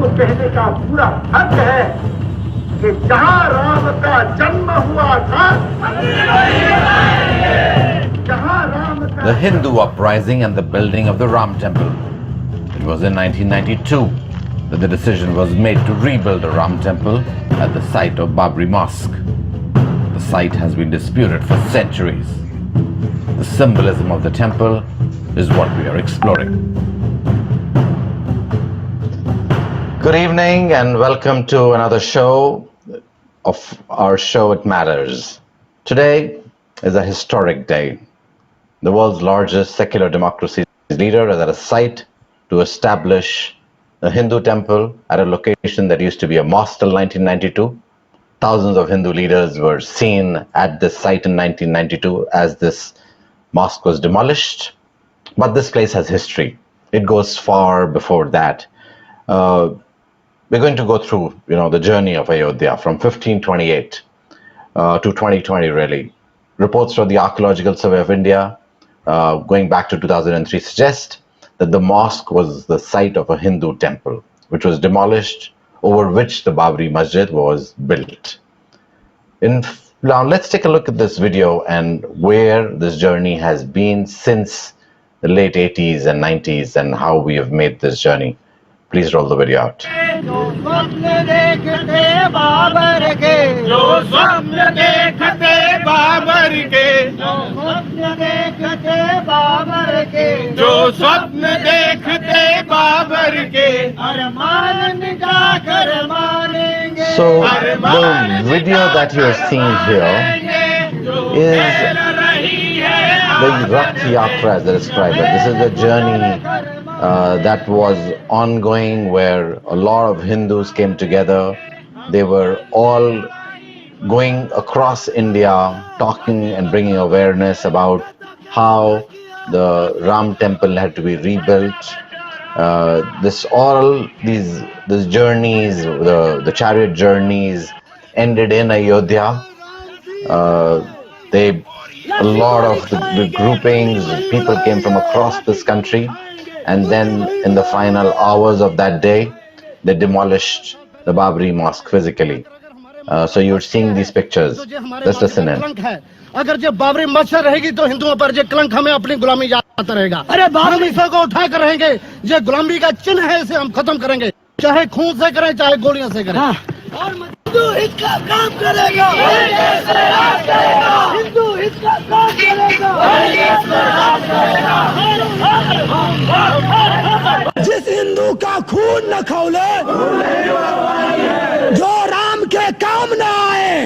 को कहने का पूरा हक है कि जहां राम का जन्म हुआ था, जहां राम का The Hindu uprising and the building of the Ram temple. It was in 1992 that the decision was made to rebuild the Ram temple at the site of Babri Mosque. The site has been disputed for centuries. The symbolism of the temple is what we are exploring. Good evening and welcome to another show of our show It Matters. Today is a historic day. The world's largest secular democracy's leader is at a site to establish a Hindu temple at a location that used to be a mosque till 1992. Thousands of Hindu leaders were seen at this site in 1992 as this mosque was demolished. But this place has history. It goes far before that. We're going to go through, the journey of Ayodhya from 1528 to 2020, really. Reports from the Archaeological Survey of India, going back to 2003, suggest that the mosque was the site of a Hindu temple, which was demolished, over which the Babri Masjid was built. Now, let's take a look at this video and where this journey has been since the late 80s and 90s and how we have made this journey. Please roll the video out. So the video that you're seeing here is the Rath Yatra, as they describe it. This is the journey that was ongoing, where a lot of Hindus came together. They were all going across India, talking and bringing awareness about how the Ram temple had to be rebuilt. These journeys, the chariot journeys, ended in Ayodhya. A lot of the groupings, people came from across this country, and then in the final hours of that day, they demolished the Babri Mosque physically. So you're seeing these pictures. Let's listen in. अगर जब बाबरी मस्जिद रहेगी तो हिंदुओं पर जो कलंक हमें अपनी गुलामी याद रहेगा। अरे हम इसे को उठा कर रहेंगे, ये गुलामी का चिन्ह है, इसे हम खत्म करेंगे, चाहे खून से करें चाहे गोलियों से करें। और हिंदू इसका काम करेगा, हिंदू इसका काम करेगा, जिस हिंदू का खून न खौले, जो राम के काम न आए,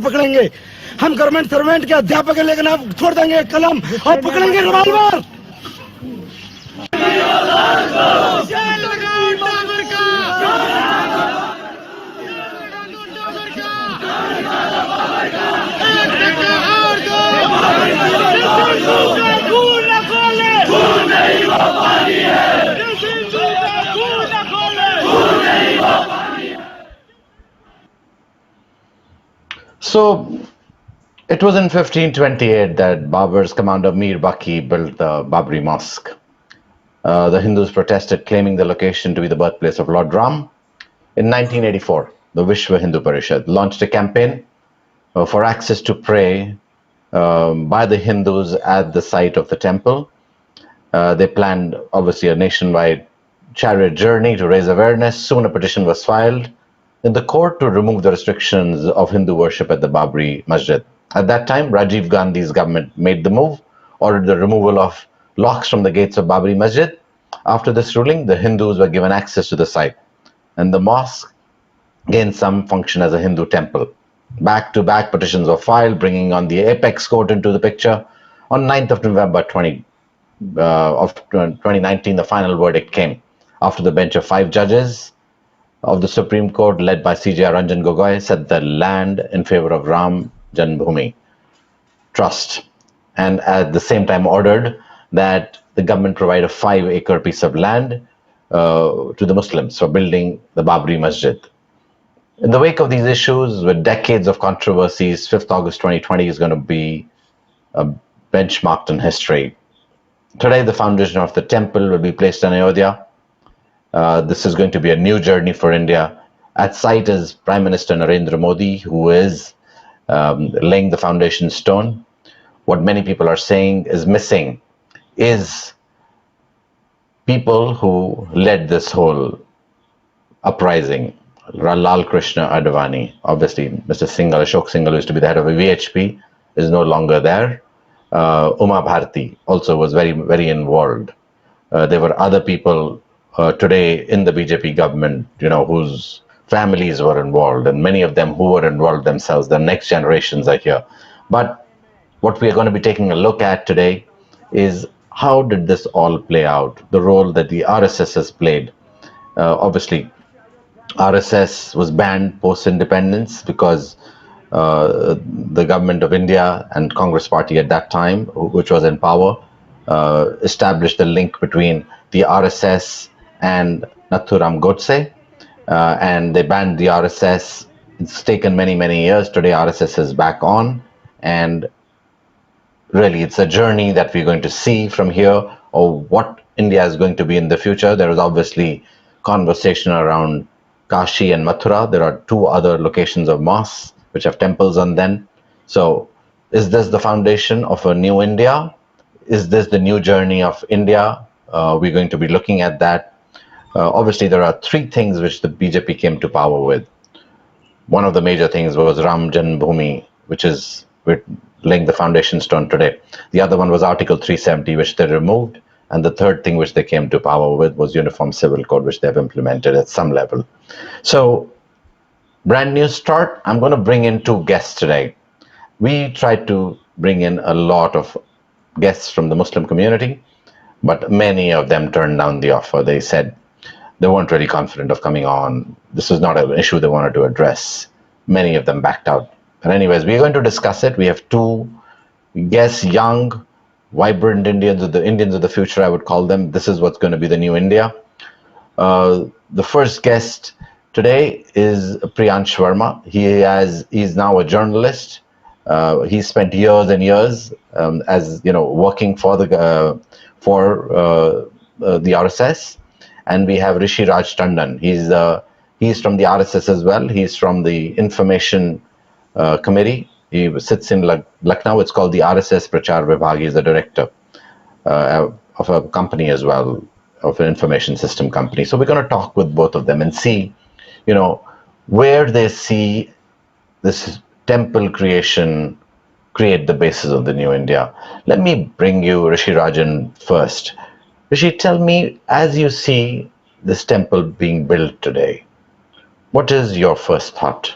पकड़ेंगे। हम गवर्नमेंट सर्वेंट के अध्यापक हैं, लेकिन आप छोड़ देंगे कलम और पकड़ेंगे revolver. So it was in 1528 that Babur's commander Mir Baki built the Babri Mosque. The Hindus protested, claiming the location to be the birthplace of Lord Ram. In 1984, the Vishwa Hindu Parishad launched a campaign for access to pray by the Hindus at the site of the temple. They planned, obviously, a nationwide chariot journey to raise awareness. Soon a petition was filed in the court to remove the restrictions of Hindu worship at the Babri Masjid. At that time, Rajiv Gandhi's government made the move, ordered the removal of locks from the gates of Babri Masjid. After this ruling, the Hindus were given access to the site, and the mosque gained some function as a Hindu temple. Back-to-back petitions were filed, bringing on the apex court into the picture. On 9th of November 2019, the final verdict came after the bench of 5 judges of the Supreme Court, led by C.J. Ranjan Gogoi, set the land in favor of Ram Janmabhoomi Trust, and at the same time ordered that the government provide a 5-acre piece of land to the Muslims for building the Babri Masjid. In the wake of these issues, with decades of controversies, 5th August 2020 is going to be benchmarked in history. Today, the foundation of the temple will be placed in Ayodhya. This is going to be a new journey for India. At site is Prime Minister Narendra Modi, who is laying the foundation stone. What many people are saying is missing is people who led this whole uprising. Lal Krishna Advani, obviously, Mr. Singhal, Ashok Singhal used to be the head of a VHP, is no longer there. Uma Bharti also was very, very involved. There were other people today in the BJP government, whose families were involved, and many of them who were involved themselves. The next generations are here. But what we are going to be taking a look at today is how did this all play out? The role that the RSS has played. Obviously, RSS was banned post independence because the government of India and Congress Party at that time, which was in power, established the link between the RSS and Nathuram Godse, and they banned the RSS. It's taken many, many years. Today, RSS is back on, and really it's a journey that we're going to see from here, or what India is going to be in the future. There is obviously conversation around Kashi and Mathura. There are two other locations of mosques which have temples on them. So is this the foundation of a new India? Is this the new journey of India? We're going to be looking at that. Obviously, there are three things which the BJP came to power with. One of the major things was Ram Janmabhoomi, which is we're laying the foundation stone today. The other one was Article 370, which they removed. And the third thing which they came to power with was Uniform Civil Code, which they've implemented at some level. So, brand new start. I'm going to bring in two guests today. We tried to bring in a lot of guests from the Muslim community, but many of them turned down the offer. They said they weren't really confident of coming on. This was not an issue they wanted to address. Many of them backed out. But anyways, we're going to discuss it. We have two guests, young, vibrant Indians of the future, I would call them. This is what's going to be the new India. The first guest today is Priyansh Verma. He's now a journalist. He spent years and years as working for the RSS, and we have Rishi Raj Tandon. He's from the RSS as well. He's from the Information Committee. He sits in Lucknow. It's called the RSS Prachar Vibhag. He's the director of a company as well, of an information system company. So we're going to talk with both of them and see, where they see this temple create the basis of the new India. Let me bring you Rishi Rajan first. Rishi, tell me, as you see this temple being built today, what is your first thought?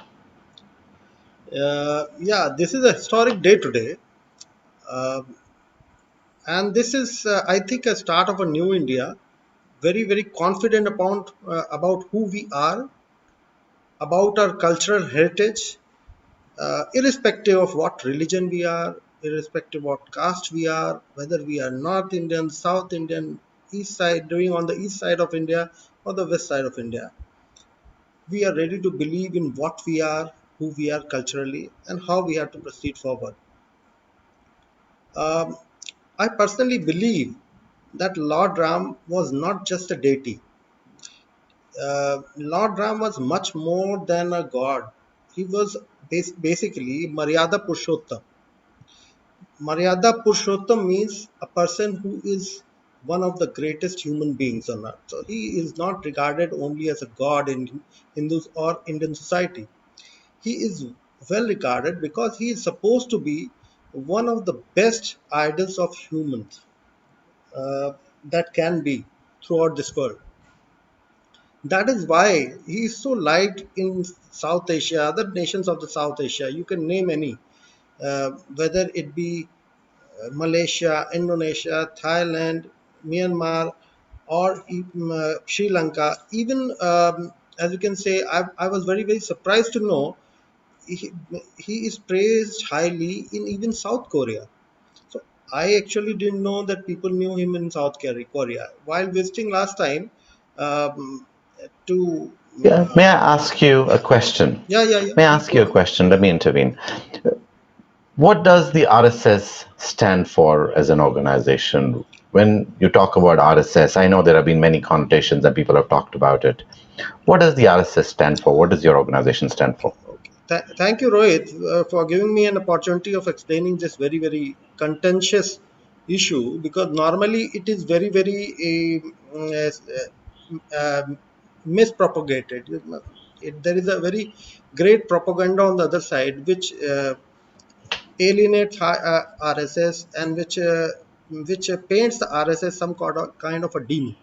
This is a historic day today. And this is, I think, a start of a new India. Very, very confident about who we are, about our cultural heritage, irrespective of what religion we are, irrespective of what caste we are, whether we are North Indian, South Indian, East side, doing on the east side of India or the west side of India. We are ready to believe in what we are, who we are culturally, and how we have to proceed forward. Um, I personally believe that Lord Ram was not just a deity. Lord Ram was much more than a god. He was basically Maryada Purushottam. Maryada Purushottam means a person who is one of the greatest human beings on earth. So he is not regarded only as a god in Hindus or Indian society. He is well regarded because he is supposed to be one of the best idols of humans that can be throughout this world. That is why he is so liked in South Asia, other nations of the South Asia. You can name any, whether it be Malaysia, Indonesia, Thailand, Myanmar, or Sri Lanka. Even as you can say, I was very, very surprised to know he, he is praised highly in even South Korea. So I actually didn't know that people knew him in South Korea. While visiting last time, um, to Yeah, may I ask you a question? yeah, yeah, yeah. May I Please ask go you a ahead. question? Let me intervene. What does the RSS stand for as an organization? When you talk about RSS, I know there have been many connotations and people have talked about it. What does the RSS stand for? What does your organization stand for? Okay. Thank you, Rohit, for giving me an opportunity of explaining this very, very contentious issue, because normally it is very, very mispropagated. There is a very great propaganda on the other side, which alienates RSS, and which paints the RSS some kind of a demon.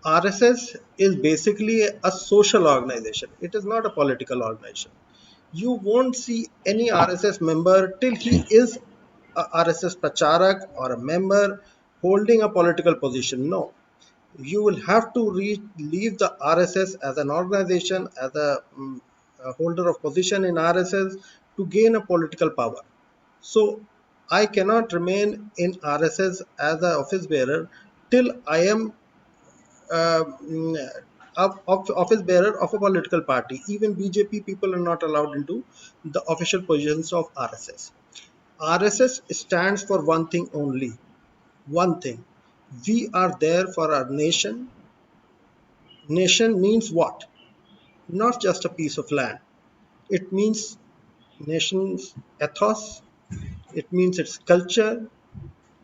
RSS is basically a social organization. It is not a political organization. You won't see any RSS member till he is a RSS pracharak or a member holding a political position. No, you will have to leave the RSS as an organization, as a holder of position in RSS, to gain a political power. So I cannot remain in RSS as an office bearer till I am uh, mm, office bearer of a political party. Even BJP people are not allowed into the official positions of RSS. RSS stands for one thing only. One thing. We are there for our nation. Nation means what? Not just a piece of land. It means nation's ethos. It means its culture.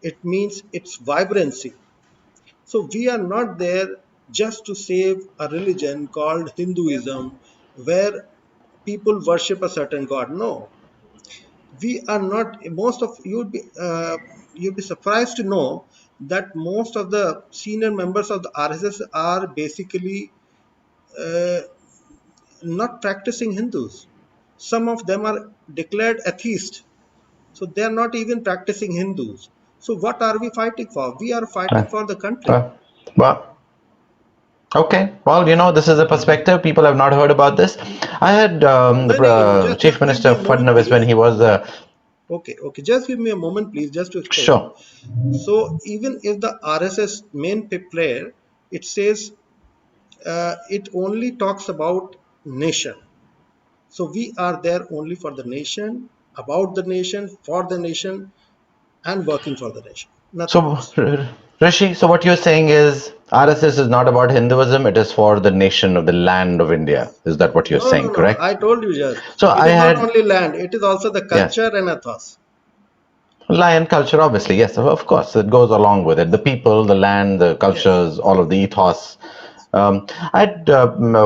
It means its vibrancy. So we are not there just to save a religion called Hinduism, where people worship a certain god. No, we are not. Most of you'd be surprised to know that most of the senior members of the RSS are basically uh, not practicing Hindus. Some of them are declared atheist, so they are not even practicing Hindus. So what are we fighting for? We are Uh, fighting for the country. uh, well, okay. Well, this is a perspective. People have not heard about this. I had No, the no, just Chief give me Minister a moment, Fadnavis when please. he was. Okay. Just give me a moment, please, just to explain. Sure. So, even if the RSS main player, it says it only talks about nation. So, we are there only for the nation, about the nation, for the nation, and working for the nation. Nothing So, else. Rishi, so what you're saying is RSS is not about Hinduism, it is for the nation of the land of India. Is that what you're No, no, saying, no. correct? I told you just. So, It I is not had, only land, it is also the yes, culture and ethos. lion culture, obviously, yes, of course, it goes along with it. The people, the land, the Yes. cultures, all of the ethos. I had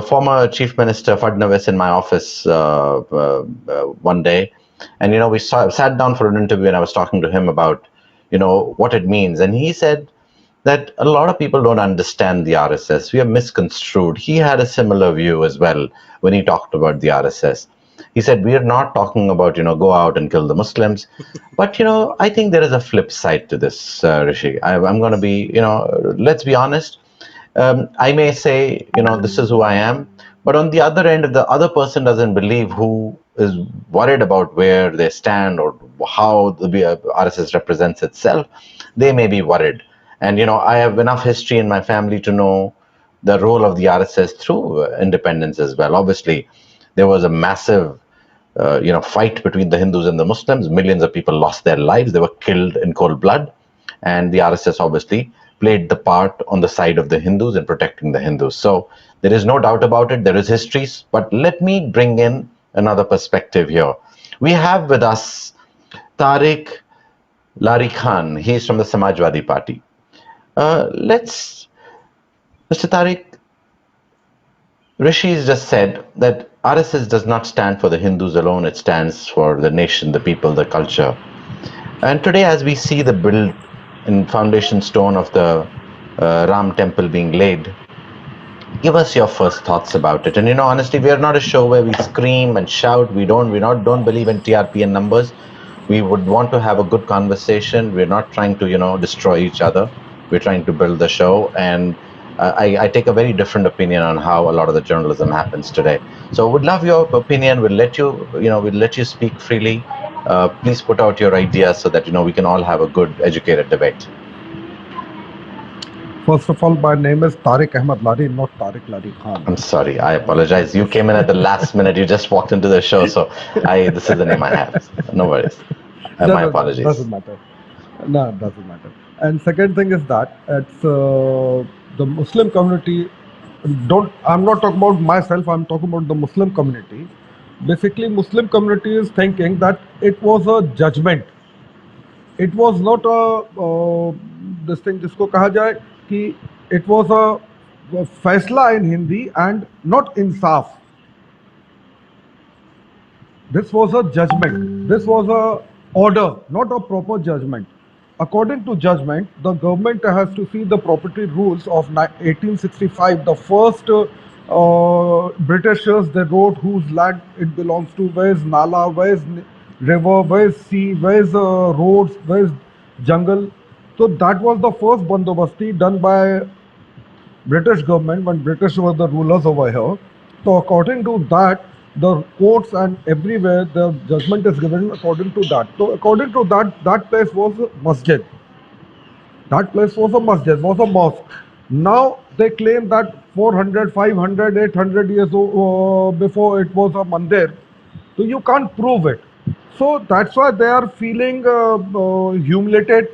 former Chief Minister Fadnavis in my office one day, and we sat down for an interview, and I was talking to him about what it means, and he said that a lot of people don't understand the RSS. We are misconstrued. He had a similar view as well when he talked about the RSS. He said, we are not talking about, go out and kill the Muslims. But, I think there is a flip side to this, Rishi. I'm going to be, let's be honest. I may say, this is who I am. But on the other end, if the other person doesn't believe, who is worried about where they stand or how the RSS represents itself, they may be worried. And I have enough history in my family to know the role of the RSS through independence as well. Obviously, there was a massive fight between the Hindus and the Muslims. Millions of people lost their lives. They were killed in cold blood, and the RSS obviously played the part on the side of the Hindus in protecting the Hindus. So there is no doubt about it. There is histories, but let me bring in another perspective here. We have with us Tariq Lari Khan. He's from the Samajwadi Party. Let's, Mr. Tariq, Rishi has just said that RSS does not stand for the Hindus alone, it stands for the nation, the people, the culture. And today, as we see the build and foundation stone of the Ram temple being laid, give us your first thoughts about it. And honestly, we are not a show where we scream and shout. We don't believe in TRP and numbers. We would want to have a good conversation. We're not trying to destroy each other. We're trying to build the show, and I take a very different opinion on how a lot of the journalism happens today. So would love your opinion. We'll let you speak freely. Please put out your ideas so that we can all have a good educated debate. First of all, my name is Tariq Ahmed Lari, not Tariq Lari Khan. I'm sorry. I apologize. You came in at the last minute. You just walked into the show, so this is the name I have. No worries. No, My no, no, apologies. doesn't matter. No, it doesn't matter. And second thing is that it's the Muslim community. Don't I'm not talking about myself. I'm talking about the Muslim community. Basically, Muslim community is thinking that it was a judgment. It was not a this thing जिसको कहा जाए कि it was a फैसला in Hindi and not insaf. This was a judgment. This was a order, not a proper judgment. According to judgment, the government has to see the property rules of 1865. The first Britishers, they wrote whose land it belongs to, where is Nala, where is river, where is sea, where is roads, where is jungle. So that was the first bandobasti done by British government when British were the rulers over here. So according to that, the courts and everywhere the judgment is given according to that. So according to that, that place was a masjid. That place was a masjid, was a mosque. Now they claim that 400, 500, 800 years before it was a mandir. So you can't prove it. So that's why they are feeling humiliated.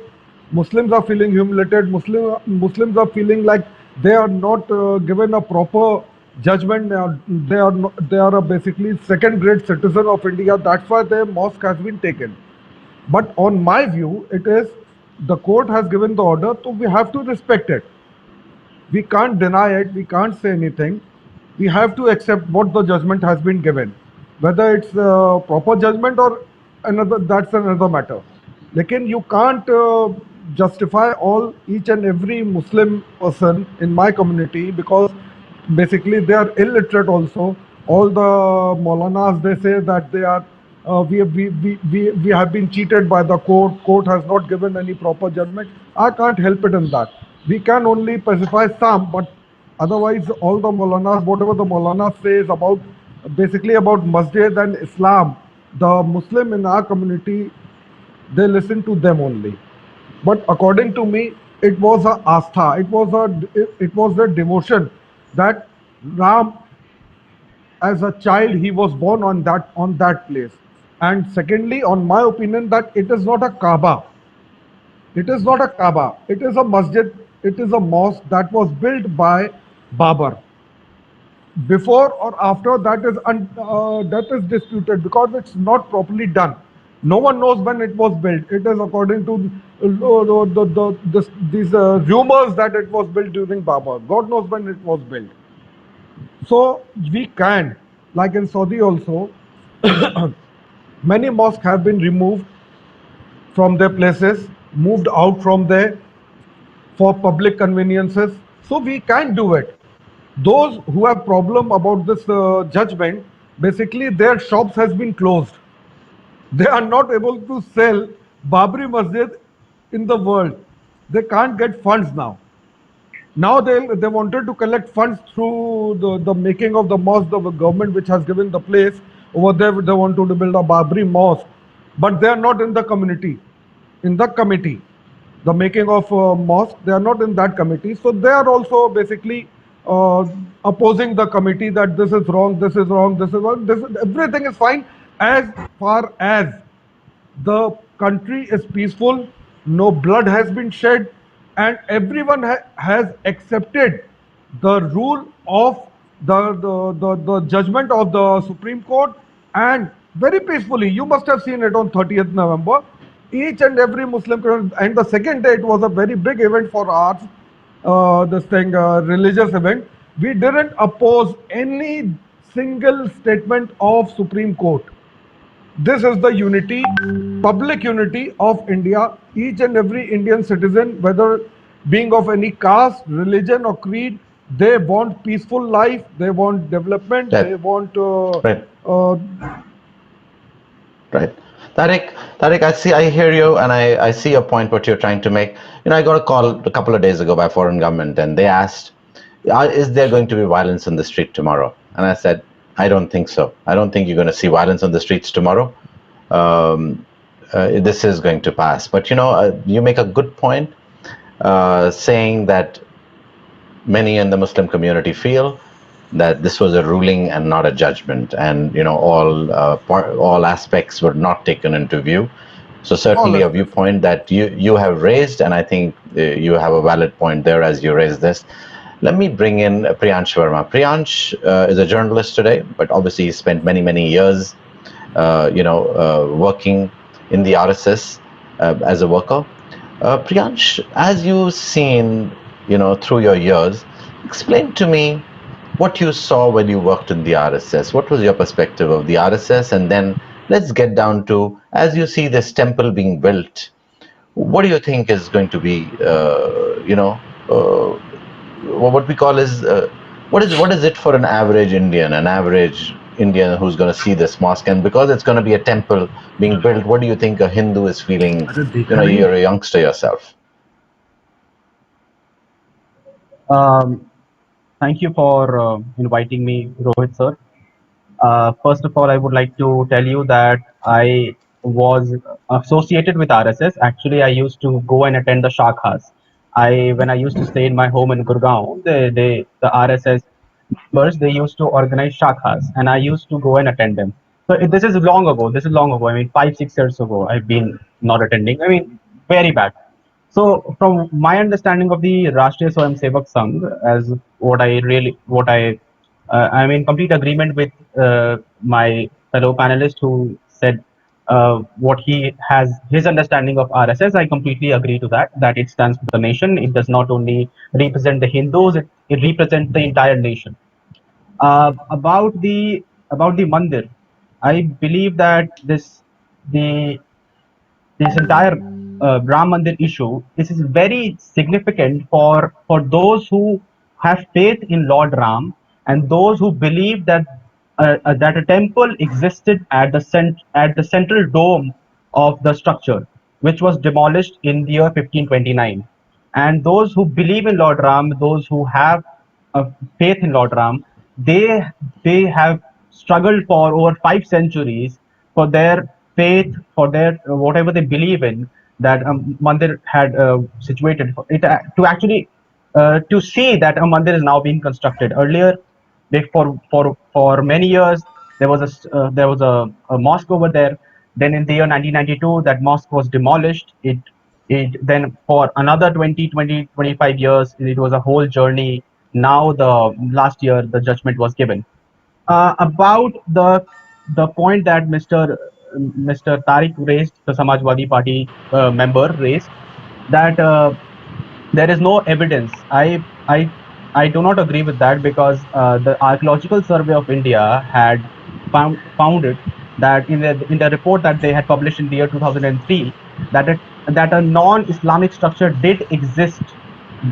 Muslims are feeling humiliated. Muslims are feeling like they are not given a proper judgment. They are a basically second-grade citizen of India. That's why their mosque has been taken. But on my view, it is the court has given the order, so we have to respect it. We can't deny it. We can't say anything. We have to accept what the judgment has been given. Whether it's proper judgment or another, that's another matter. Lekin you can't justify all each and every Muslim person in my community because basically they are illiterate also. All the Maulanas, they say that they are we have been cheated by the court. Court has not given any proper judgment. I can't help it in that. We can only pacify some, but otherwise all the Maulanas, whatever the Maulana says about basically about Masjid and Islam, the Muslim in our community, they listen to them only. But according to me, it was a astha. It was a devotion that Ram, as a child, he was born on that place. And secondly, on my opinion, that it is not a Kaaba. It is not a Kaaba. It is a masjid. It is a mosque that was built by Babar. Before or after, that is disputed because it's not properly done. No one knows when it was built. It is according to these rumors that it was built during Babar. God knows when it was built. So we can, like in Saudi also, many mosques have been removed from their places, moved out from there for public conveniences. So we can do it. Those who have problem about this judgment, basically their shops has been closed. They are not able to sell Babri Masjid in the world. They can't get funds now. Now they wanted to collect funds through the making of the mosque, the government which has given the place. Over there, they wanted to build a Babri mosque. But they are not in the community, in the committee. The making of mosque, they are not in that committee. So they are also basically opposing the committee that this is wrong, this is wrong, this is wrong. Everything is fine as far as the country is peaceful, no blood has been shed, and everyone has accepted the rule of the judgment of the Supreme Court, and very peacefully. You must have seen it on 30th November. Each and every Muslim, and the second day it was a very big event for us, religious event. We didn't oppose any single statement of Supreme Court. This is the unity, public unity of India. Each and every Indian citizen, whether being of any caste, religion, or creed, they want peaceful life, they want development, Right. they want. Right. Right. Tariq, I hear you, and I see your point, what you're trying to make. I got a call a couple of days ago by foreign government, and they asked, is there going to be violence on the street tomorrow? And I said, I don't think so. I don't think you're going to see violence on the streets tomorrow. This is going to pass. But, you make a good point, saying that many in the Muslim community feel that this was a ruling and not a judgment, and all aspects were not taken into view. So All certainly a aspects. viewpoint that you have raised, and I think you have a valid point there as you raise this. Let me bring in Priyansh Verma. Priyansh is a journalist today, but obviously he spent many years, working in the RSS as a worker. Priyansh, as you've seen, through your years, explain to me what you saw when you worked in the RSS. What was your perspective of the RSS? And then let's get down to, as you see this temple being built, what do you think is going to be, what we call is, what is it for an average Indian, who's going to see this mosque? And because it's going to be a temple being built, what do you think a Hindu is feeling? You're a youngster yourself. Um, Thank you for inviting me, Rohit sir. First of all, I would like to tell you that I was associated with RSS. Actually, I used to go and attend the shakhas. When I used to stay in my home in Gurgaon, the RSS members, they used to organize shakhas, and I used to go and attend them. So this is long ago. This is long ago. I mean, 5 6 years ago, I've been not attending. I mean, very bad. So, from my understanding of the Rashtriya Swayam Sevak Sangh, as I'm in complete agreement with my fellow panelist who said what he has his understanding of RSS. I completely agree to that. That it stands for the nation. It does not only represent the Hindus; it represents the entire nation. About the Mandir, I believe that the this entire Ram Mandir issue, this is very significant for those who have faith in Lord Ram and those who believe that a temple existed at the central dome of the structure, which was demolished in the year 1529. And those who believe in Lord Ram, those who have faith in Lord Ram, they they have struggled for over 5 centuries for their faith, for their whatever they believe in, that mandir had situated for it to actually to see that a mandir is now being constructed. Earlier, for many years there was a mosque over there. Then in the year 1992, that mosque was demolished. It then for another 25 years, it was a whole journey. Now the last year the judgment was given. About the point that Mr. Tariq raised, the Samajwadi Party member raised, that there is no evidence. I do not agree with that, because the Archaeological Survey of India had found it, that in the report that they had published in the year 2003, that a non-Islamic structure did exist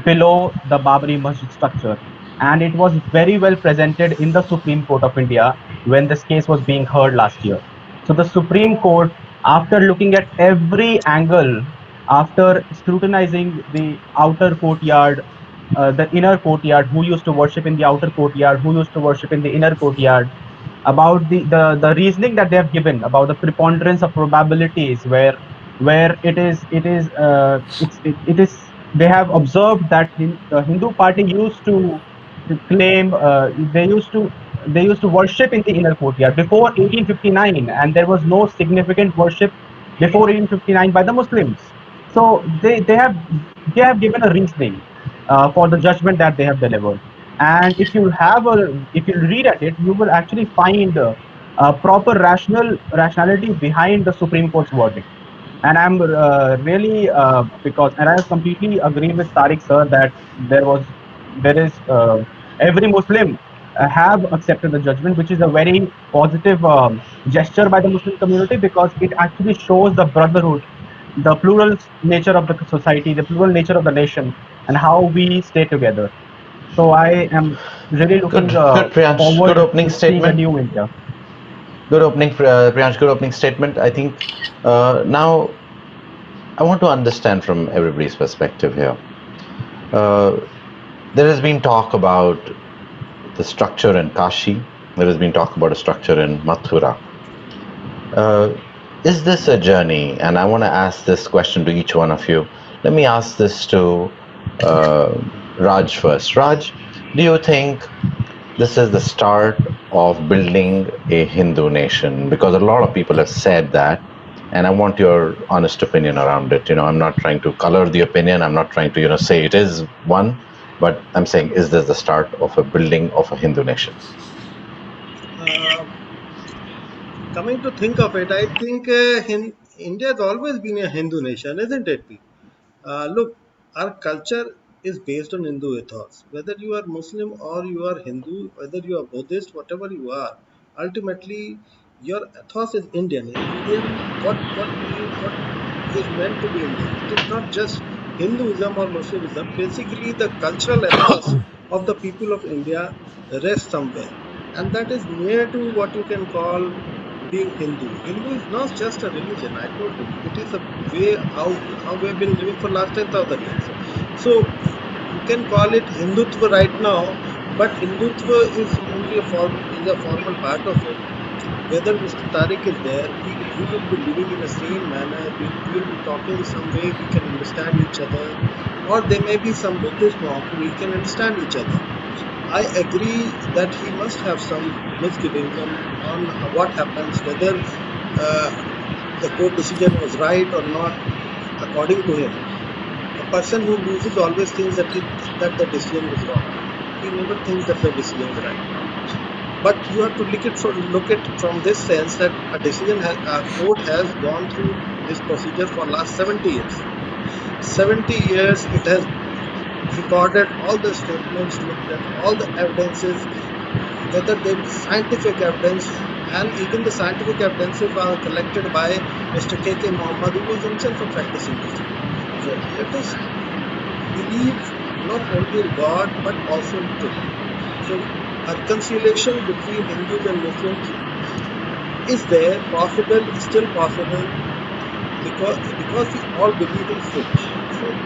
below the Babri Masjid structure, and it was very well presented in the Supreme Court of India when this case was being heard last year. So the Supreme Court, after looking at every angle, after scrutinizing the outer courtyard, the inner courtyard, who used to worship in the outer courtyard, who used to worship in the inner courtyard, about the reasoning that they have given about the preponderance of probabilities, where it is they have observed that the Hindu party used to claim they used to worship in the inner courtyard before 1859, and there was no significant worship before 1859 by the Muslims. So they have given a reasoning for the judgment that they have delivered. And if you read at it, you will actually find proper rationality behind the Supreme Court's verdict. And I'm really and I completely agree with Tariq sir that there is every Muslim have accepted the judgment, which is a very positive gesture by the Muslim community, because it actually shows the brotherhood, the plural nature of the society, the plural nature of the nation, and how we stay together. So I am really Good, looking good, Priyansh. Good forward opening to seeing a statement. new India. Good opening, Priyansh. Good opening statement. I think now I want to understand from everybody's perspective here. There has been talk about the structure in Kashi. There has been talk about a structure in Mathura. Is this a journey? And I want to ask this question to each one of you. Let me ask this to Raj first. Raj, do you think this is the start of building a Hindu nation? Because a lot of people have said that, and I want your honest opinion around it. I'm not trying to color the opinion. I'm not trying to, say it is one, but I'm saying, is this the start of a building of a Hindu nation? Uh, Coming to think of it, I think India has always been a Hindu nation, isn't it? Pete? Look, our culture is based on Hindu ethos. Whether you are Muslim or you are Hindu, whether you are Buddhist, whatever you are, ultimately your ethos is Indian. Indian, what is meant to be Indian. It is not just Hinduism or Muslimism. Basically, the cultural ethos of the people of India rests somewhere, and that is near to what you can call being Hindu. Hindu is not just a religion. I told you, it is a way how we have been living for last 10,000 years. So you can call it Hindutva right now, but Hindutva is only a formal part of it. Whether Mr. Tariq is there, we will be living in the same manner. We will be talking some way we can understand each other, or there may be some Buddhist monk we can understand each other. I agree that he must have some misgivings on what happens, whether the court decision was right or not, according to him. A person who loses always thinks that the decision was wrong. He never thinks that the decision is right. But you have to look at from this sense that a court has gone through this procedure for last 70 years. 70 years it has recorded all the statements, looked at all the evidences, whether there is scientific evidence, and even the scientific evidences are collected by Mr. K.K. Mohammed, who was himself a practicing Muslim. So let us believe not only in God but also in truth. So a reconciliation between Hindus and Muslims is there, possible, still possible, because we all believe in truth. So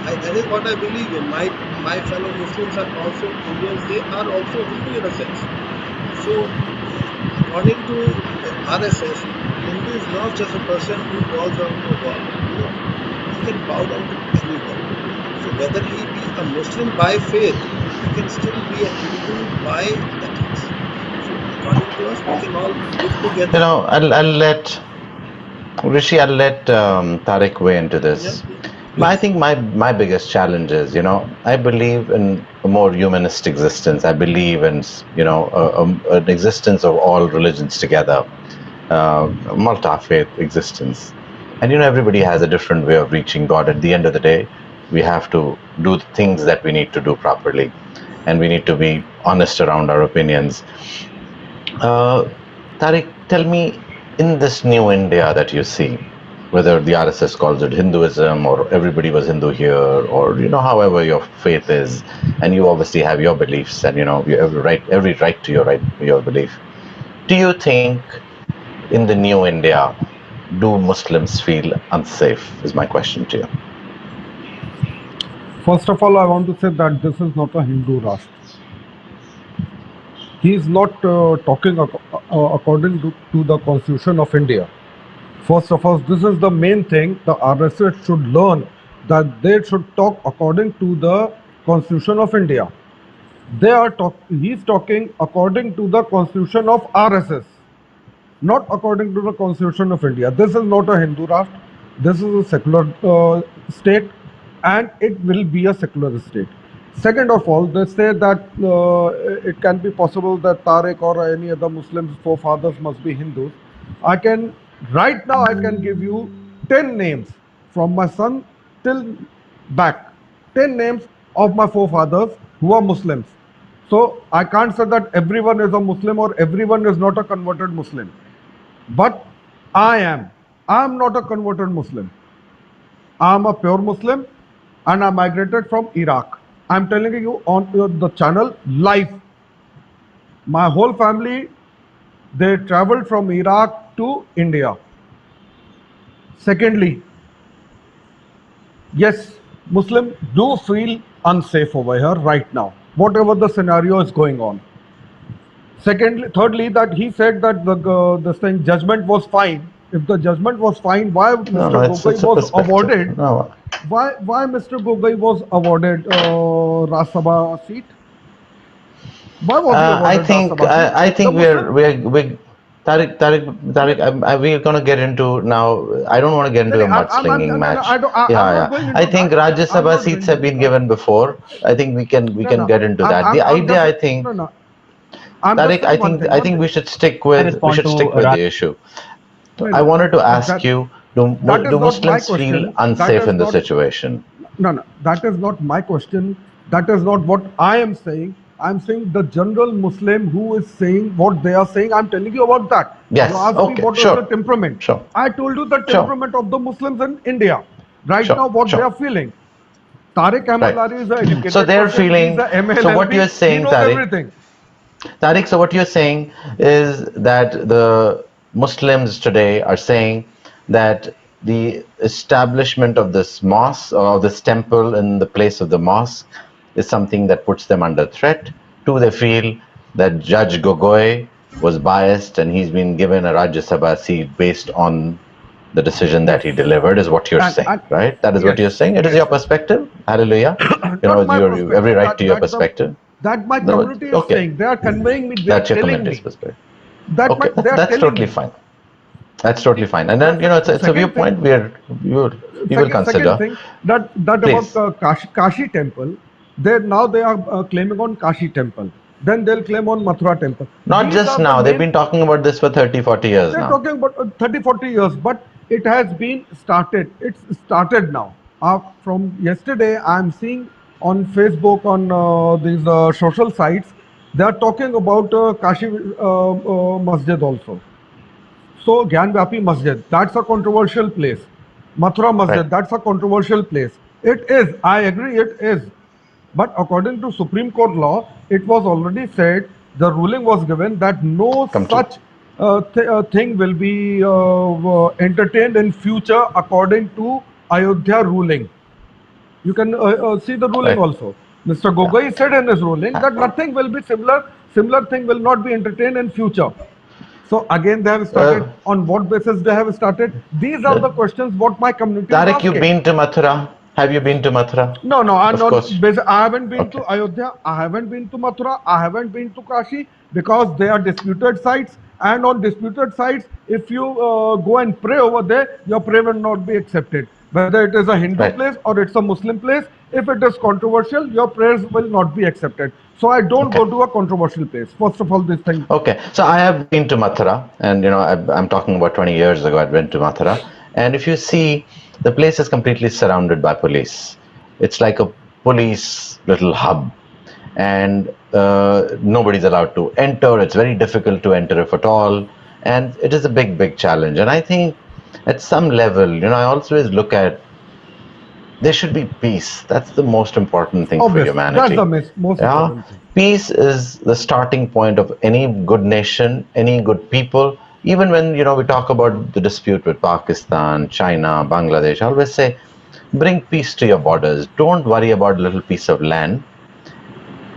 that is what I believe in. My fellow Muslims are also Indians. They are also Hindu in a sense. So according to RSS, Hindu is not just a person who bows down to a god. No, he can bow down to any god. So whether he be a Muslim by faith, he can still be a Hindu by ethics. So according to us, we can all live together. I'll let Rishi, I'll let Tariq weigh into Yeah, this. I please. think my biggest challenge is, I believe in a more humanist existence. I believe in, an existence of all religions together, multi-faith existence. And, everybody has a different way of reaching God. At the end of the day, we have to do the things that we need to do properly. And we need to be honest around our opinions. Tariq, tell me, in this new India that you see, whether the RSS calls it Hinduism or everybody was Hindu here, or however your faith is, and you obviously have your beliefs, and you have every right to your belief. Do you think in the new India, do Muslims feel unsafe? Is my question to you. First of all, I want to say that this is not a Hindu Rashtra. He is not talking according to the Constitution of India. First of all, this is the main thing the RSS should learn, that they should talk according to the Constitution of India. He's talking according to the Constitution of RSS, not according to the Constitution of India. This is not a Hindu Rashtra. This is a secular state, and it will be a secular state. Second of all, they say that it can be possible that Tariq or any other Muslims forefathers must be Hindus. Right now, I can give you 10 names from my son till back. 10 names of my forefathers who are Muslims. So I can't say that everyone is a Muslim or everyone is not a converted Muslim. But I am. I am not a converted Muslim. I am a pure Muslim and I migrated from Iraq. I am telling you on the channel live. My whole family, they traveled from Iraq to India. Secondly, yes, Muslims do feel unsafe over here right now, whatever the scenario is going on. Thirdly, that he said that this thing judgment was fine. If the judgment was fine, why No, Mr. no, Gogoi it's a was perspective. awarded? No, why Mr. Gogoi was awarded Rajya Sabha seat? Why was he I awarded Rajya think Sabha seat? I The think Muslim. we're Tariq, we're gonna get into now. I don't want to get No, into no, a mudslinging match. I don't, Yeah, I'm not going yeah. I into think that. Rajya I'm Sabha not seats going have into been that. given before. I think we No, can no. get into that. The I'm idea, just I think, no, no. I'm just Tariq, saying one thing. I One think thing. we respond should to stick with Raj. the issue. No, I no. wanted to ask That you: that is do not my Muslims feel question. That unsafe is in the not. situation? No, no. That is not my question. That is not what I am saying. I'm saying the general Muslim who is saying what they are saying. I'm telling you about that. You Yes. asked me Okay. what was the Sure. temperament. Sure. I told you the Sure. temperament of the Muslims in India. Right Sure. now, what they Sure. are feeling. Tariq Ahmed Right. Lari is an So educated they're person. He's feeling. a MA So what you're LLB. He saying, knows Tariq, everything. Tariq, so what you're saying is that the Muslims today are saying that the establishment of this mosque or this temple in the place of the mosque is something that puts them under threat. Two, they feel that Judge Gogoi was biased and he's been given a Rajya Sabha seat based on the decision that Yes. he delivered, is what you're saying, And right? That is what you're yes, saying. It is yes, your yes. perspective. Hallelujah. You know, Not my you every perspective. right to your perspective. That my No, community is okay. saying. They are conveying me. They are That's your telling community's me perspective. that Okay, they are that's telling totally me. fine. That's totally fine. And then That's it's a second thing. viewpoint we will Second consider. thing that about Please, Kashi temple. They are claiming on Kashi temple. Then they'll claim on Mathura temple. not These just are the now. They've main. been talking about this for 30, 40 years They're now. talking about 30, 40 years, but it has been started. It's started now. From yesterday, I'm seeing on Facebook, on these social sites, they are talking about Kashi Masjid also. So, Gyanvapi Masjid, that's a controversial place. Mathura Right. Masjid, that's a controversial place. It is, I agree, it is. But according to Supreme Court law, it was already said, the ruling was given that no Complete. such thing will be entertained in future according to Ayodhya ruling. You can see the ruling Right. also. Mr. Yeah. Gogoi said in his ruling Yeah. that nothing will be similar thing will not be entertained in future. So again, they have started. Uh, On what basis they have started? These are the questions what my community is Tariq, you've asking. been to Mathura. Have you been to Mathura? No, no, I'm Of not. course. I haven't been to Okay. Ayodhya. I haven't been to Mathura. I haven't been to Kashi because they are disputed sites. And on disputed sites, if you go and pray over there, your prayer will not be accepted. Whether it is a Hindu Right. place or it's a Muslim place, if it is controversial, your prayers will not be accepted. So I don't Okay. go to a controversial place. First of all, this thing. Okay, so I have been to Mathura, and I'm talking about 20 years ago. I went to Mathura, and if you see, the place is completely surrounded by police. It's like a police little hub, and nobody's allowed to enter. It's very difficult to enter if at all, and it is a big, big challenge. And I think at some level, I always look at there should be peace. That's the most important thing for Obviously, that's the humanity. most Yeah, important thing. peace is the starting point of any good nation, any good people. Even when we talk about the dispute with Pakistan, China, Bangladesh, I always say, bring peace to your borders. Don't worry about a little piece of land.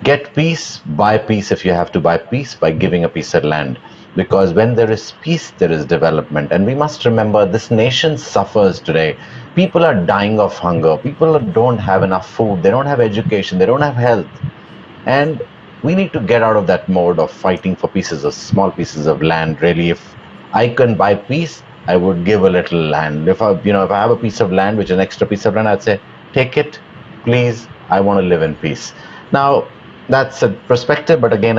Get peace, buy peace if you have to buy peace by giving a piece of land. Because when there is peace, there is development. And we must remember this nation suffers today. People are dying of hunger. People don't have enough food. They don't have education. They don't have health. And we need to get out of that mode of fighting for pieces of small pieces of land. Really, if I can buy peace, I would give a little land. If I have a piece of land, which is an extra piece of land, I'd say, take it, please. I want to live in peace. Now, that's a perspective, but again,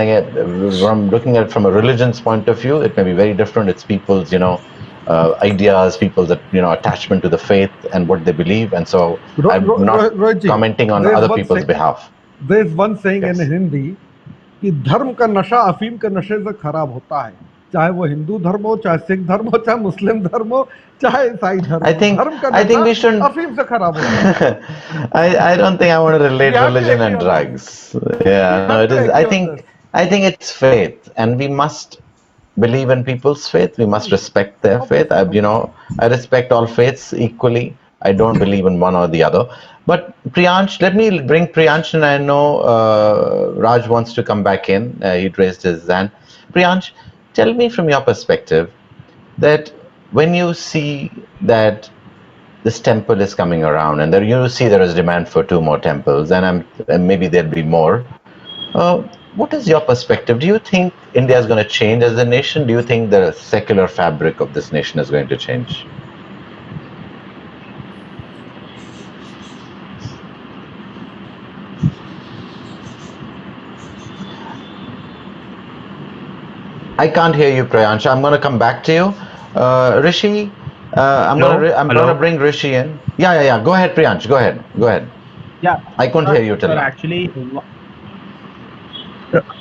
from looking at it from a religion's point of view, it may be very different. It's people's, ideas, people's, attachment to the faith and what they believe, and so I'm not Rohit ji, commenting on there is other one people's say, behalf. there is one saying in Yes. Hindi कि धर्म का नशा अफीम के नशे से खराब होता है चाहे वो हिंदू धर्म हो चाहे सिख धर्म हो चाहे मुस्लिम धर्म हो चाहे ईसाई धर्म I हो think धर्म का I नशा think we shouldn't. अफीम से खराब होता है I don't think I want to we relate have to religion agree and on this drugs. we Yeah, no, have it to is. agree on this I think it's faith, and we must believe in people's faith. We must respect their faith. obviously obviously I respect all faiths equally. I don't believe in one or the other. But Priyansh, let me bring Priyansh, and I know Raj wants to come back in. He'd raised his hand. Priyansh, tell me from your perspective that when you see that this temple is coming around, and there you see there is demand for 2 more temples, and maybe there'll be more. What is your perspective? Do you think India is going to change as a nation? Do you think the secular fabric of this nation is going to change? I can't hear you, Prayansh. I'm going to come back to you. Rishi, I'm Hello? I'm going to Hello? bring Rishi in. Yeah. Go ahead, Priyansh. Go ahead. Go ahead. Yeah, I couldn't hear you till sir, now. actually,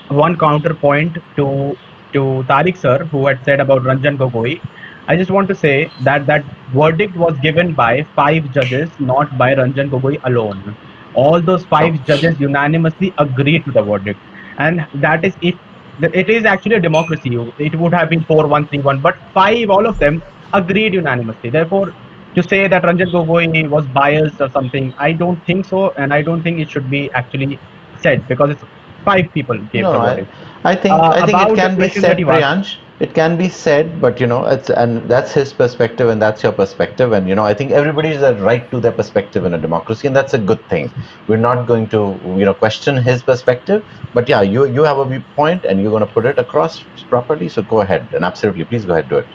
one counterpoint to Tariq sir, who had said about Ranjan Gogoi. I just want to say that that verdict was given by 5 judges, not by Ranjan Gogoi alone. All those Oh. 5 judges unanimously agreed to the verdict, and that is if it is actually a democracy. It would have been 4-1, 3-1, but five, all of them agreed unanimously. Therefore, to say that Ranjan Gogoi was biased or something, I don't think so, and I don't think it should be actually said because it's 5 people gave No, the no, verdict. I think it About the can be question that said, you asked, Priyansh. It can be said, but it's and that's his perspective and that's your perspective, and I think everybody has a right to their perspective in a democracy, and that's a good thing. We're not going to question his perspective, but yeah, you have a viewpoint and you're going to put it across properly. So go ahead and absolutely, please go ahead, do it.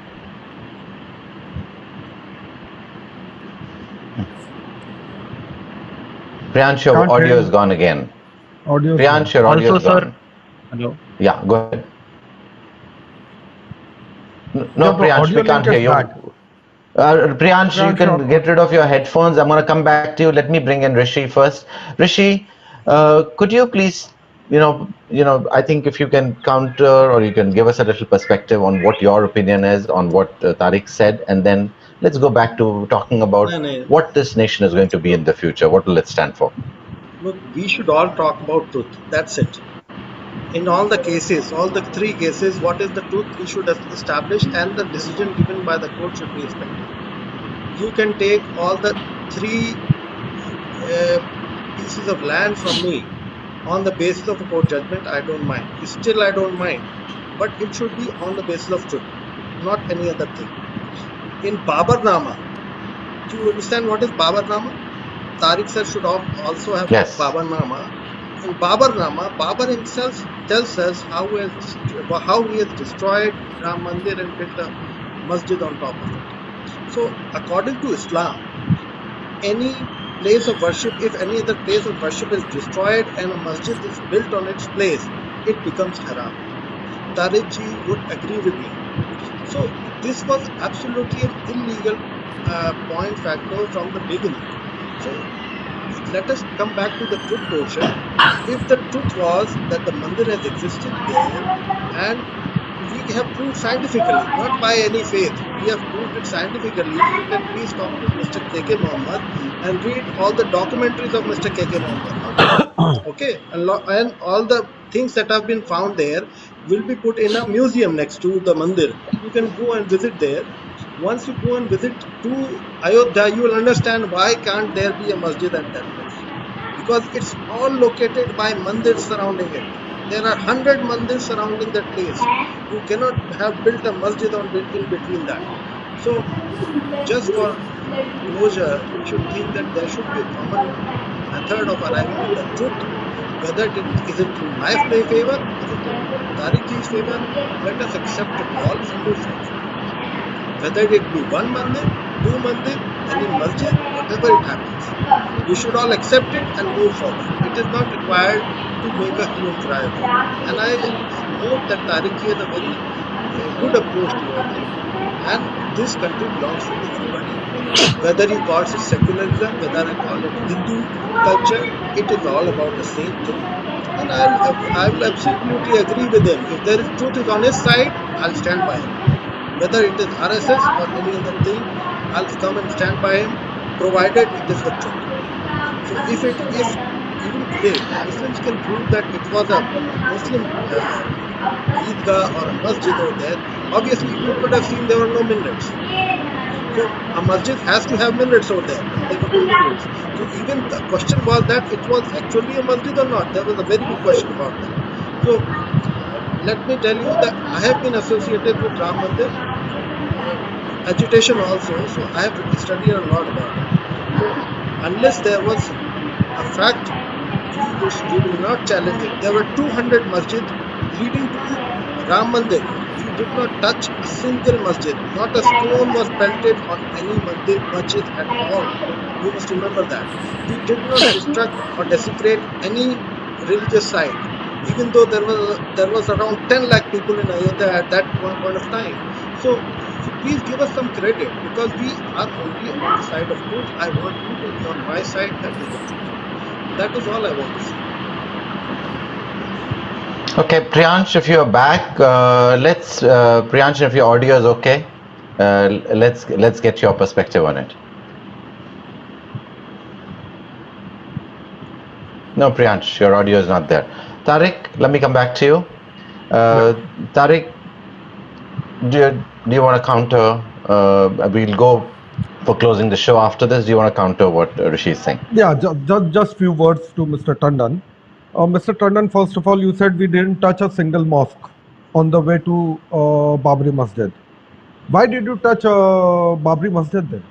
Priyansh, your Can't hear audio is you. gone again. Audio is gone. Priyansh, your audio also, is sir. gone. Hello. Yeah, go ahead. Yeah, No, the Priyansh, audio we link can't hear is back. you. Priyansh, you Priyansh, can get rid of your headphones. I'm going to come back to you. Let me bring in Rishi first. Rishi, could you please, I think if you can counter or you can give us a little perspective on what your opinion is on what Tariq said, and then let's go back to talking about No, no. what this nation is going to be in the future. What will it stand for? Look, we should all talk about truth. That's it. In all the cases, all the three cases, what is the truth we should establish, and the decision given by the court should be respected. You can take all the three uh, pieces of land from me on the basis of a court judgment. I don't mind. Still, I don't mind. But it should be on the basis of truth, not any other thing. In Babarnama, do you understand what is Babarnama? Tariq sir should also have Yes. Babarnama. In Babarnama, Babar himself tells us how he has destroyed Ram Mandir and built a masjid on top of it. So, according to Islam, any place of worship, if any other place of worship is destroyed and a masjid is built on its place, it becomes haram. Tariq ji would agree with me. So, this was absolutely an illegal point factor from the beginning. So, let us come back to the truth portion. If the truth was that the mandir has existed there, and we have proved scientifically, not by any faith, we have proved it scientifically. You can please talk to Mr. KK Mohammed and read all the documentaries of Mr. KK Mohammed now. Okay, and all the things that have been found there will be put in a museum next to the mandir. You can go and visit there. Once you go and visit to Ayodhya, you will understand why can't there be a masjid at that place, because it's all located by mandirs surrounding it. There are 100 mandirs surrounding that place. You cannot have built a masjid in between that. So, just for closure, we should think that there should be a common method of arriving at the truth. Whether is it in my favor, is it in Tariq ji's favor? Let us accept it all and move forward. Whether it be one mandir, two mandir, any masjid, whatever it happens, we should all accept it and move forward. It is not required to make a hue and cry about it. And I note that Tariq ji has a very good approach towards it. And this country belongs to everybody. Whether he calls it secularism, whether I call it Hindu culture, it is all about the same thing. And I will absolutely agree with him. If there is truth is on his side, I'll stand by him. Whether it is RSS or any other thing, I'll come and stand by him, provided it is the truth. So if even today Muslims can prove that it was a Muslim Eidgah or a masjid over there, obviously you could have seen there were no minarets. So a masjid has to have minarets over there, and there were no minarets. So even the question was that it was actually a masjid or not. There was a very big question about that. So let me tell you that I have been associated with Ram Mandir agitation also. So I have studied a lot about it. So unless there was a fact, we will not challenge it. There were 200 masjid leading to Ram Mandir. We did not touch a single masjid. Not a stone was pelted on any masjid at all. You must remember that. We did not destruct or desecrate any religious site, even though there was around 10 lakh people in Ayodhya at that point of time. So please give us some credit, because we are only on the side of truth. I want you to be on my side. That is the truth. That is all I want to say. Okay, Priyansh, if you're back, Priyansh, if your audio is okay, let's get your perspective on it. No, Priyansh, your audio is not there. Tariq, let me come back to you. Tariq, do you want to counter? We'll go for closing the show after this. Do you want to counter what Rishi is saying? Yeah, just few words to Mr. Tandon. Mr. Tandon, first of all, you said we didn't touch a single mosque on the way to Babri Masjid. Why did you touch Babri Masjid then?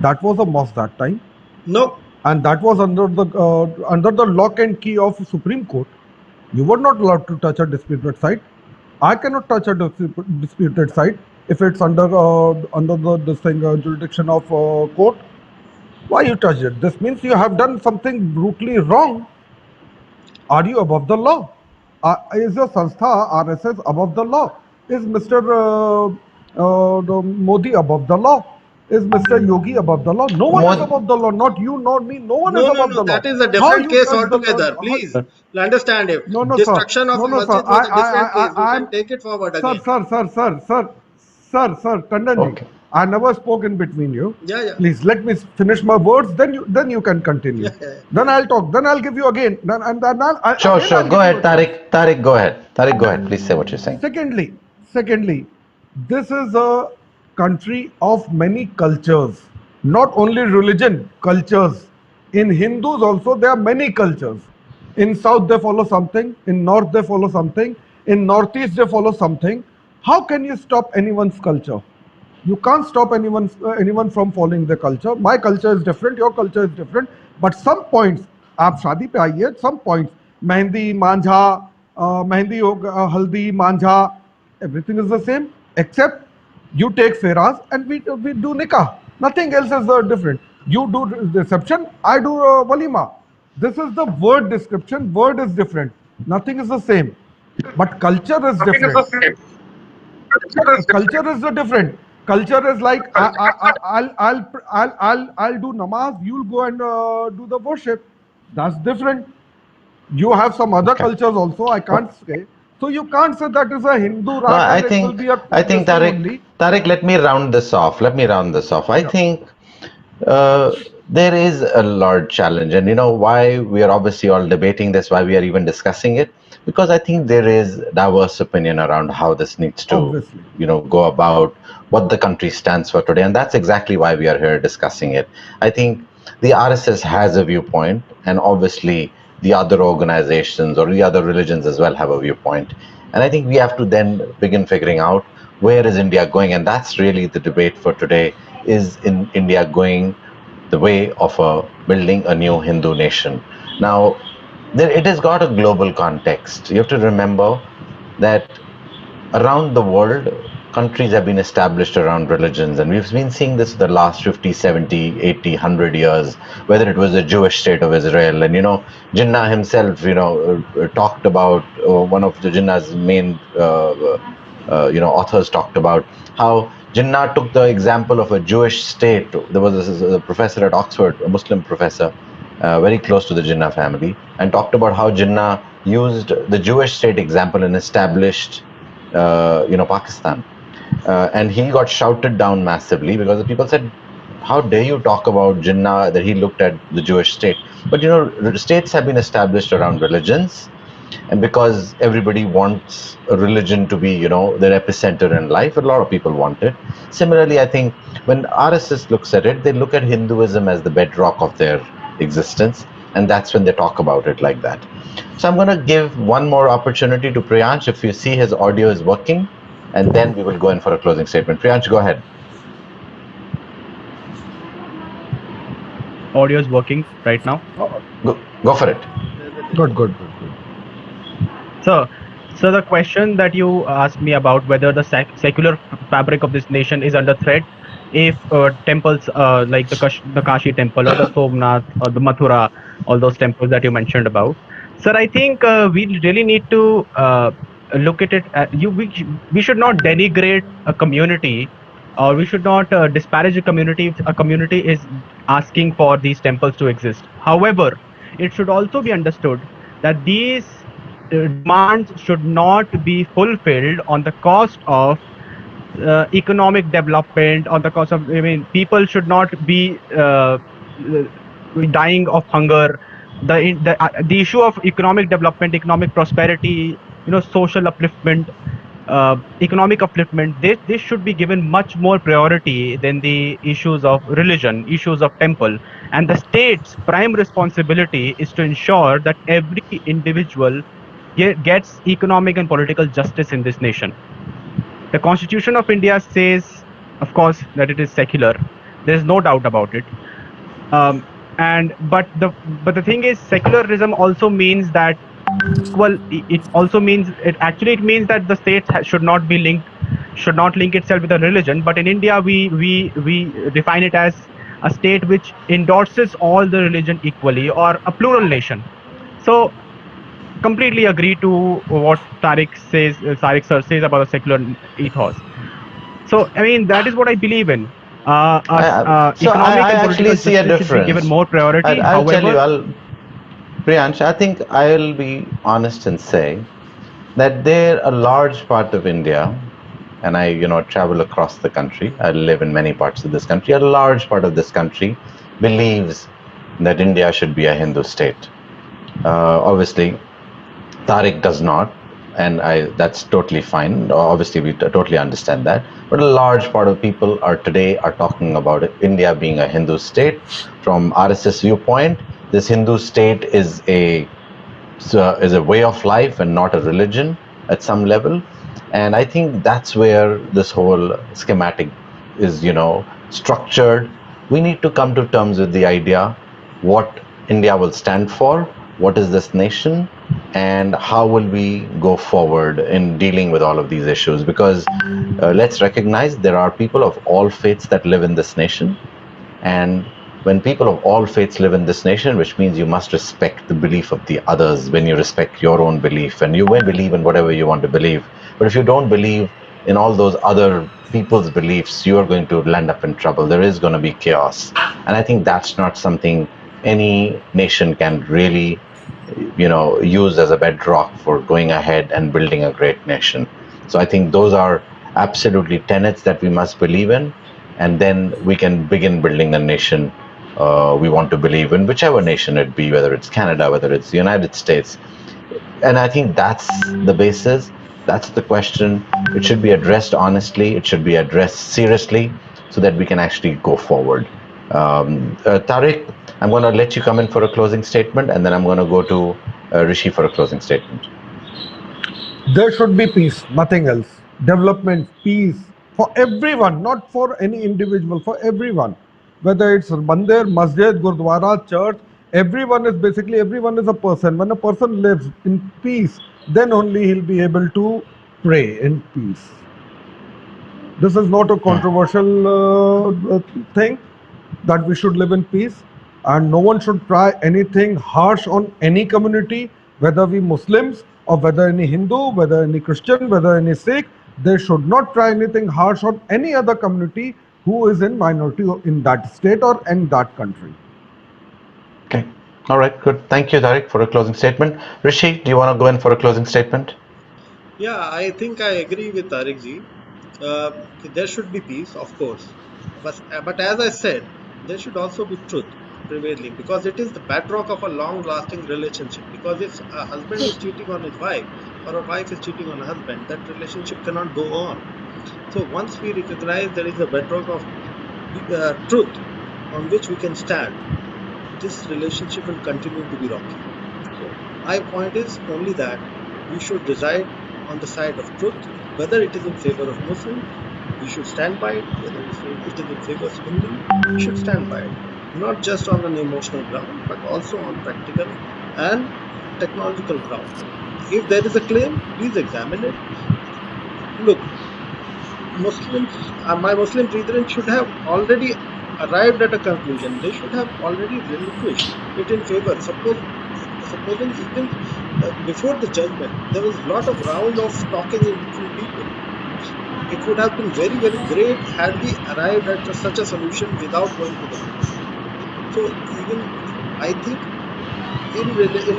That was a mosque that time, No, and that was under the lock and key of Supreme Court. You were not allowed to touch a disputed site. I cannot touch a disputed site if it's under the jurisdiction of court. Why you touched it? This means you have done something brutally wrong. Are you above the law? Is your Sanstha RSS above the law? Is Mr. Modi above the law? Is Mr. Yogi above the law? No one is above the law. Not you, nor me. No one is above the law. that is a How different you case touch the altogether. Please understand it. no, no, sir. Destruction of No, a no, sir. masjid was a different case. We can take it forward Sir, again. sir, Tandonji. Okay. I never spoke in between you. Yeah. Please let me finish my words. Then you can continue. Yeah. Then I'll talk. Then I'll give you again. Sure. Go ahead, Tariq. Tariq, go ahead. Tariq, go ahead. Please say what you're saying. Secondly, this is a country of many cultures. Not only religion, cultures. In Hindus also there are many cultures. In South they follow something. In North they follow something. In Northeast they follow something. How can you stop anyone's culture? You can't stop anyone from following their culture. My culture is different, your culture is different, but some points, आप शादी पे आइए, some points, mehndi Manjha, mehndi haldi Manjha, everything is the same, except you take feraz and we do nikah. Nothing else is different. You do reception, I do walima. This is the word description. Word is different. Nothing is the same, but culture is different. Culture is different. Culture is like I'll do namaz. You'll go and do the worship. That's different. You have some other cultures also. I can't say. So you can't say that is a Hindu No, rat. I think Tariq, let me round this off. I think there is a large challenge, and you know why we are obviously all debating this, why we are even discussing it, because I think there is diverse opinion around how this needs to Obviously. go about, what the country stands for today, and that's exactly why we are here discussing it. I think the RSS has a viewpoint, and obviously the other organizations or the other religions as well have a viewpoint, and I think we have to then begin figuring out where is India going, and that's really the debate for today. Is in India going the way of building a new Hindu nation? Now, it has got a global context. You have to remember that around the world, countries have been established around religions, and we've been seeing this the last 50, 70, 80, 100 years, whether it was the Jewish state of Israel. And, Jinnah himself, talked about, one of the Jinnah's main, authors talked about how Jinnah took the example of a Jewish state. There was a professor at Oxford, a Muslim professor, very close to the Jinnah family, and talked about how Jinnah used the Jewish state example and established, Pakistan. And he got shouted down massively because the people said, how dare you talk about Jinnah, that he looked at the Jewish state. But, states have been established around religions, and because everybody wants a religion to be, their epicenter in life, a lot of people want it. Similarly, I think when RSS looks at it, they look at Hinduism as the bedrock of their existence, and that's when they talk about it like that. So I'm going to give one more opportunity to Priyansh, if you see his audio is working, and then we will go in for a closing statement. Priyansh, go ahead. audio is working right now? Go for it. Good. So, so the question that you asked me about whether the secular fabric of this nation is under threat if temples like the Kashi temple or the Somnath or the Mathura, all those temples that you mentioned about. Sir, I think we really need to look at it. We should not denigrate a community, or we should not disparage a community if a community is asking for these temples to exist. However, it should also be understood that these demands should not be fulfilled on the cost of economic development, on the cost of, I mean, people should not be dying of hunger. The issue of economic development, economic prosperity, social upliftment, economic upliftment, this should be given much more priority than the issues of religion, issues of temple. And the state's prime responsibility is to ensure that every individual gets economic and political justice in this nation. The Constitution of India says, of course, that it is secular. There is no doubt about it. Um, and but the thing is, secularism also means that, well, it also means, it means that the state should not be linked, should not link itself with a religion. But in India, we define it as a state which endorses all the religion equally, or a plural nation. So completely agree to what Tariq sir says about the secular ethos. So I mean, that is what I believe in. So Economic I and actually political see a justice should be given difference. more priority. I'll tell you, However, Priyansh, I think I'll be honest and say that there a large part of India, and I travel across the country. I live in many parts of this country. A large part of this country believes that India should be a Hindu state. Obviously, Tariq does not, and that's totally fine. Obviously, we totally understand that. But a large part of people are talking about India being a Hindu state. From RSS viewpoint, this Hindu state is a way of life and not a religion at some level. And I think that's where this whole schematic is, structured. We need to come to terms with the idea what India will stand for, what is this nation, and how will we go forward in dealing with all of these issues. Because let's recognize there are people of all faiths that live in this nation. And when people of all faiths live in this nation, which means you must respect the belief of the others when you respect your own belief, and you will believe in whatever you want to believe. But if you don't believe in all those other people's beliefs, you are going to land up in trouble. There is going to be chaos. And I think that's not something any nation can really use as a bedrock for going ahead and building a great nation. So I think those are absolutely tenets that we must believe in, and then we can begin building the nation we want to believe in, whichever nation it be, whether it's Canada, whether it's the United States. And I think that's the basis. That's the question. It should be addressed honestly. It should be addressed seriously, so that we can actually go forward. Tariq, I'm going to let you come in for a closing statement, and then I'm going to go to Rishi for a closing statement. There should be peace, nothing else. Development, peace for everyone, not for any individual, for everyone. Whether it's Mandir, Masjid, Gurdwara, church, everyone is a person. When a person lives in peace, then only he'll be able to pray in peace. This is not a controversial thing, that we should live in peace, and no one should try anything harsh on any community, whether we Muslims or whether any Hindu, whether any Christian, whether any Sikh. They should not try anything harsh on any other community who is in minority in that state or in that country. Okay. All right. Good. Thank you, Tariq, for a closing statement. Rishi, do you want to go in for a closing statement? Yeah, I think I agree with Tariq ji. There should be peace, of course. But as I said, there should also be truth prevailing, because it is the bedrock of a long lasting relationship. Because if a husband is cheating on his wife, or a wife is cheating on a husband, that relationship cannot go on. So once we recognize there is a bedrock of truth on which we can stand, this relationship will continue to be rocky. So my point is only that we should reside on the side of truth, whether it is in favor of Muslim, we should stand by it, whether it is in favor of Hindu, we should stand by it. not just on an emotional ground, but also on practical and technological ground. If there is a claim, please examine it. Look, my Muslim brethren should have already arrived at a conclusion. They should have already relinquished it in favor. Supposing even before the judgment, there was a lot of round of talking in between people. It would have been very, very great had we arrived at such a solution without going to the court. So even I think in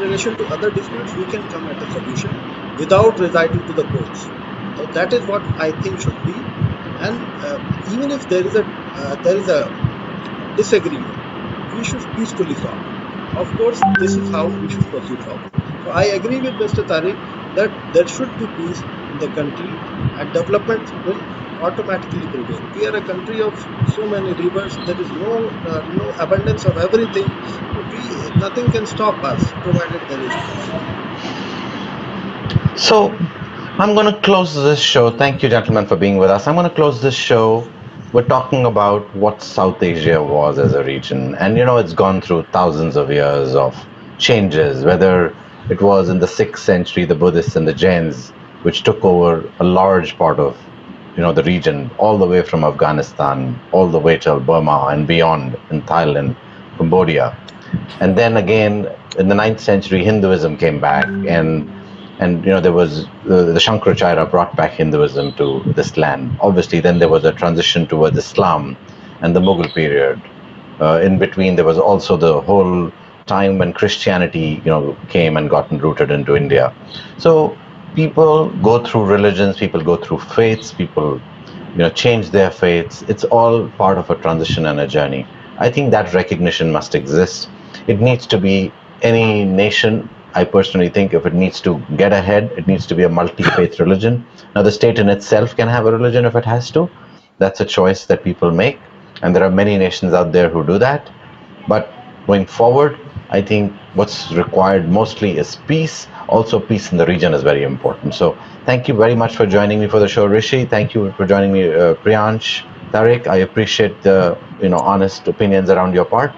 relation to other disputes, we can come at a solution without resorting to the courts. So that is what I think should be. And even if there is a disagreement, we should peacefully solve it. Of course, this is how we should proceed forward. So I agree with Mr. Tariq that there should be peace in the country and development will automatically prevail. We are a country of so many rivers. There is no abundance of everything. So nothing can stop us provided there is peace. So I'm going to close this show. Thank you, gentlemen, for being with us. I'm going to close this show. We're talking about what South Asia was as a region. And, it's gone through thousands of years of changes, whether it was in the 6th century, the Buddhists and the Jains, which took over a large part of, the region, all the way from Afghanistan, all the way till Burma and beyond in Thailand, Cambodia. And then again, in the 9th century, Hinduism came back, and there was the Shankaracharya brought back Hinduism to this land. Obviously, then there was a transition towards Islam and the Mughal period. In between, there was also the whole time when Christianity, came and gotten rooted into India. So people go through religions, people go through faiths, people change their faiths. It's all part of a transition and a journey. I think that recognition must exist. It needs to be any nation. I personally think if it needs to get ahead, it needs to be a multi-faith religion. Now, the state in itself can have a religion if it has to. That's a choice that people make. And there are many nations out there who do that. But going forward, I think what's required mostly is peace. Also, peace in the region is very important. So thank you very much for joining me for the show, Rishi. Thank you for joining me, Priyansh, Tariq. I appreciate the honest opinions around your part.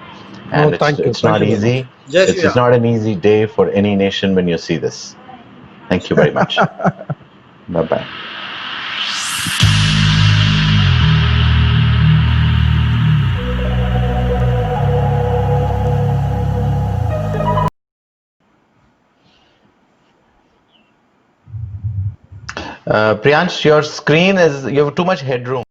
And Thank you. it's Thank not you very much. easy. Jai Shri It's Ram. not an easy day for any nation when you see this. Thank you very much. Bye bye. Priyansh, your screen you have too much headroom.